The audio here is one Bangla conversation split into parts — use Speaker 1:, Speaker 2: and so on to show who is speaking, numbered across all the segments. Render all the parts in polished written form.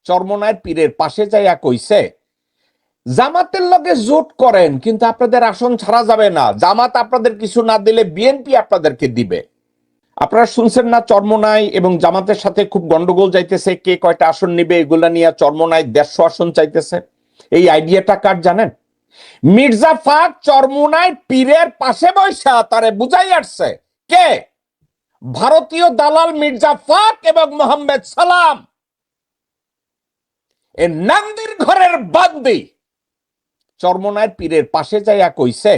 Speaker 1: চরমনায়ের পীরের পাশে যাইয়া কইছে, জামাতের লগে জোট করেন কিন্তু আপনাদের আসন ছাড়া যাবে না, জামাত আপনাদের কিছু না দিলে বিএনপি আপনাদেরকে দিবে। আপনারা শুনছেন না চরমনাই এবং জামাতের সাথে খুব গন্ডগোল যাইতেছে, কে কয়টা আসন নিবে, এগুলা নিয়ে চরমনাই 150 আসন চাইতেছে। এই আইডিয়াটা কার জানেন? মির্জা ফাক চরমনাই পীরের পাশে বৈশা তারে বুঝাই আসছে। কে? ভারতীয় দালাল মির্জা ফাক এবং মোহাম্মদ সালাম, এ নান্দির ঘরের বান্দি চরমনায়ের পীরের পাশে যাইয়া কইছে,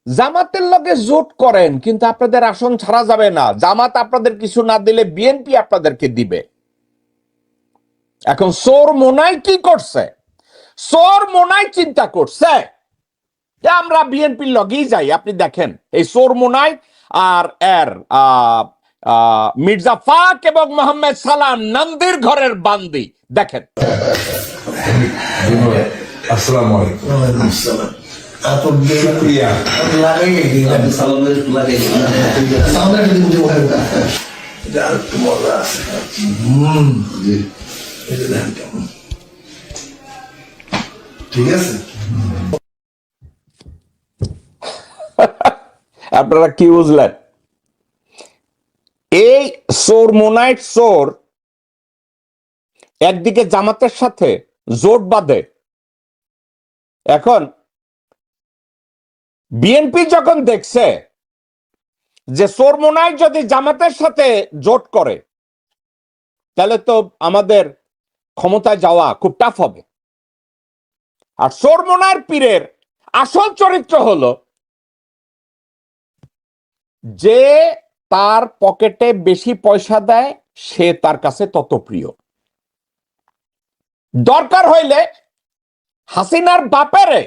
Speaker 1: জামাতের লগে জোট করেন কিন্তু আপনাদের আসন ছাড়া যাবে না, জামাত আপনাদের কিছু না দিলে বিএনপি আপনাদেরকে দিবে। এখন সোর মোনাই কি করছে? সোর মোনাই চিন্তা করছে যে আমরা বিএনপির লগেই যাই। আপনি দেখেন এই সোর মোনাই আর এর মির্জা ফাক এবং মোহাম্মদ সালাম নন্দির ঘরের বান্দি। দেখেন।
Speaker 2: আসসালামু আলাইকুম। ওয়ালাইকুম আসসালাম। আপন শুকরিয়া লাগাই দিলাম সালামের লাগাই সালামের দিতে হয় না এটা আর মজা আছে। জি এটা দেন কেমন ঠিক আছে।
Speaker 1: আপনারা কি বুঝলেন? এই সোর মোনাইট সোর একদিকে জামাতের সাথে জোট বাঁধে। এখন বিএনপি যখন দেখছে যে সোরমোনাই যদি জামাতের সাথে জোট করে তাহলে তো আমাদের ক্ষমতায় যাওয়া খুব টাফ হবে। আর সোরমোনাইর পীরের আসল চরিত্র হলো যে তার পকেটে বেশি পয়সা দেয় সে তার কাছে তত প্রিয়। দরকার হইলে হাসিনার বাপেরে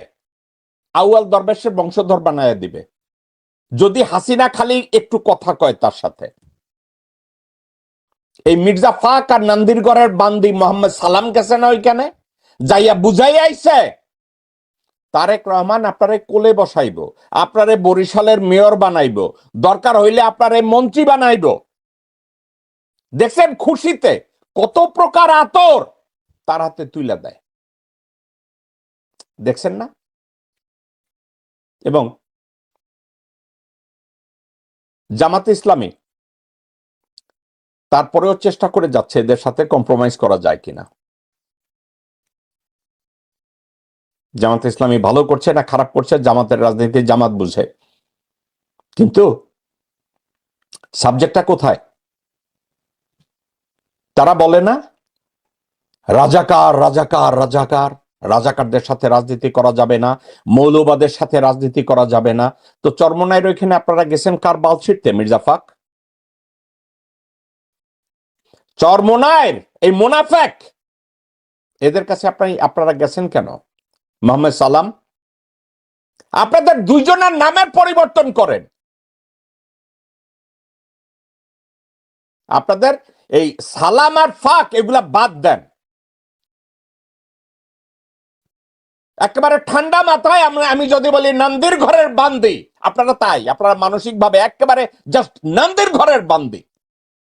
Speaker 1: আউয়াল দরবেশের বংশধর বানায় দিবে যদি হাসিনা খালি একটু কথা কয় তার সাথে। এই মির্জা ফাক আর নন্দিরগড়ের বান্দি মোহাম্মদ সালাম গেছে না ওইখানে, যাইয়া বুঝাই আইছে তারেক রহমান আপনারে কোলে বসাইব, আপনারে বরিশালের মেয়র বানাইব, দরকার হইলে আপনারে মন্ত্রী বানাইব। দেখছেন খুশিতে কত প্রকার আতর তার হাতে তুলে দেয়, দেখছেন না? এবং জামাতে ইসলামী তারপরেও চেষ্টা করে যাচ্ছে এদের সাথে কম্প্রোমাইজ করা যায় কিনা। জামাতে ইসলামী ভালো করছে না খারাপ করছে জামাতের রাজনীতি জামাত বুঝে, কিন্তু সাবজেক্টটা কোথায়? তারা বলে না রাজাকার রাজাকার রাজাকার, রাজাকারদের সাথে রাজনীতি করা যাবে না, মৌলবাদের সাথে রাজনীতি করা যাবে না। তো চরমনাইয়ের ওইখানে আপনারা গেছেন কার বাল ছিটতে? মির্জা ফাক। চরমনাইয়ের এই মুনাফেক এদের কাছে আপনারা গেছেন কেন? মোহাম্মদ সালাম, আপনাদের দুইজনের নামের পরিবর্তন করেন। আপনাদের এই সালাম আর ফাক এগুলা বাদ দেন। একেবারে ঠান্ডা মাথায় আমি যদি বলি নন্দির ঘরের বান্দি, আপনারা তাই, আপনারা মানসিক ভাবে একেবারে জাস্ট নন্দির ঘরের বান্দি।